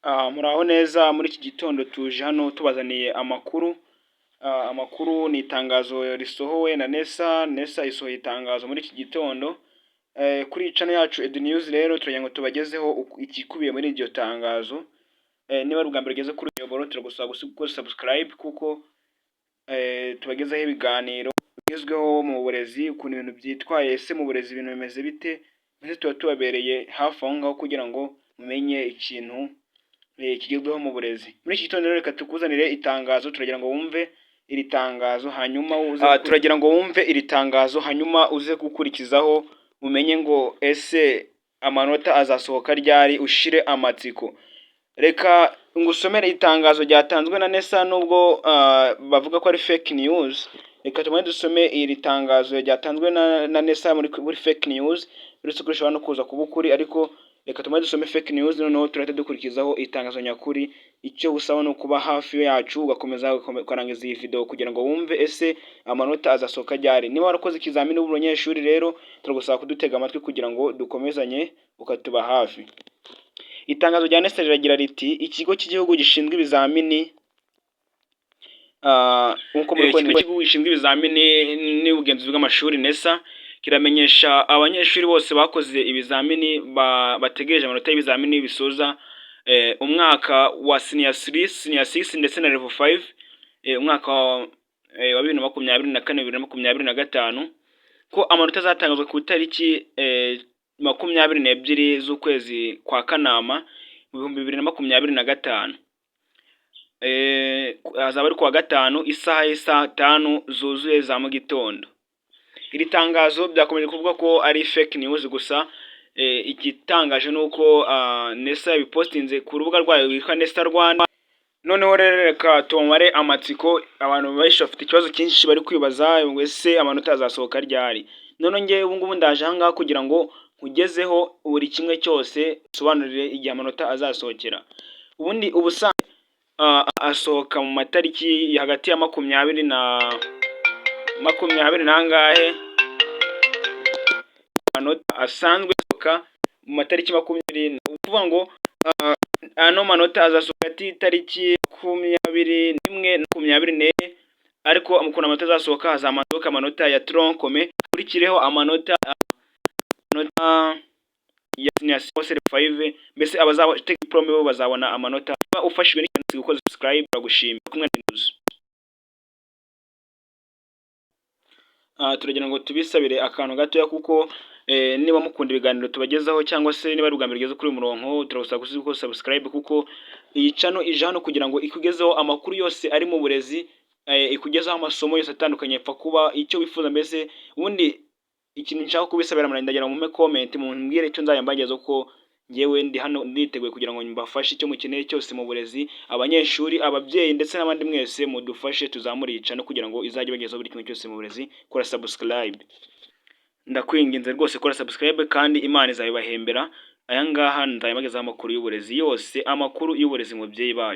Muraho neza muri iki gitondo tuje hano tubazaniye amakuru. Amakuru ni itangazo risohowe na NESA. NESA isohoye itangazo muri iki gitondo. Kuri channel yacu Edu News rero turagira ngo tubagezeho ikikubiye muri iryo tangazo. Niba ari ubwa mbere ugeze kuri uyu muyoboro turagusaba gukora subscribe kuko tubagezaho ibiganiro bigezweho mu burezi, ukuntu ibintu byitwaye, ese mu burezi ibintu bimeze bite, mbese tuba tubabereye hafi aho ngaho kugira ngo mumenye ikintu kigezweho mu burezi. Muri iki gitondo rero reka tukuzanire itangazo, turagira ngo wumve iri tangazo hanyuma uze gukurikizaho umenye ngo ese amanota azasohoka ryari, ushire amatsiko. Reka ngusomere itangazo ryatanzwe na NESA nubwo bavuga ko ari fake news. Reka tumwe dusome iri tangazo ryatanzwe na NESA muri fake news, uretse ko rishobora no kuza kuba ukuri, ariko reka tumwe dusome fake news noneho turahita dukurikizaho itangazo nyakuri. Icyo usaba no kuba hafi yacu ugakomeza ukarangiza iyi video kugira ngo wumve ese amanota azasohoka ryari. Niba warakoze ikizamini w'umunyeshuri rero turagusaba kudutega amatwi kugira ngo dukomezanye ukatuba hafi. Itangazo rya NESA riragira riti ikigo cy'igihugu gishinzwe ibizamini ikigo gishinzwe ibizamini n'ubugenzuzi bw'amashuri NESA kiramenyesha abanyeshuri bose bakoze ibizamini bategereje amanota y'ibizamini bisoza umwaka wa senior 3, senior 6 ndetse na level 5 umwaka wa 2024-2025 ko amanota azatangazwa ku itariki 22 z'ukwezi kwa Kanama mu 2025. Azaba ari kuwa gatanu isaha 5 zuzuye za mu gitondo. Iri tangazo byakomeje kuvuga ko ari fake news gusa. Igitangaje nuko NESA yabipostinze ku rubuga rwayo rwitwa NESA Rwanda. Noneho rero reka tumare amatsiko, abantu benshi bafite ikibazo cyinshi bari kwibaza ese amanota azasohoka ryari. None ngewe ubu ngubu ndaje aha ngaha kugira ngo nkugezeho buri kimwe cyose, sobanurire igihe amanota azasohokera. Ubundi ubusanzwe asohoka mu matariki hagati ya 20 nangahe. Amanota asanzwe asohoka mu matariki 20, ukuvuga ngo ano manota azasohoka tariki 21 na 24, ariko amukuna amanota azasohoka hazamasohoka amanota ya tronc commun, kurikireho amanota ya senior 5, mbese abazaba take diplome bo bazabona amanota. Ufashijwe n'ikintu gukora subscribe uragushimira kumwe n'intuzo. Turagira ngo tubisabire akantu gatoya kuko niba mukunda ibiganiro tubagezaho cyangwa se niba ari ubwa mbere ugeze kuri uyu murongo turagusaba gukora subscribe kuko iyi channel ije hano kugira ngo ikugezeho amakuru yose ari mu burezi, ikugezaho amasomo yose atandukanye pfa kuba icyo wifuza. Mbese ubundi ikintu nshaka kubisabira ndagira ngo mume comment mumbwire icyo nzajya mbagezaho ko ngewe ndi hano nditeguye kugira ngo mbafashe icyo mukeneye cyose mu burezi, abanyeshuri, ababyeyi ndetse n'abandi mwese mudufashe tuzamure iyi channel kugira ngo izajye bagezaho buri kimwe cyose mu burezi. Kora subscribe, ndakwinginze rwose kora subscribe kandi Imana izabibahembera. Aya ngaha nzabagezaho amakuru y'uburezi yose, amakuru y'uburezi mubyeyi bayo.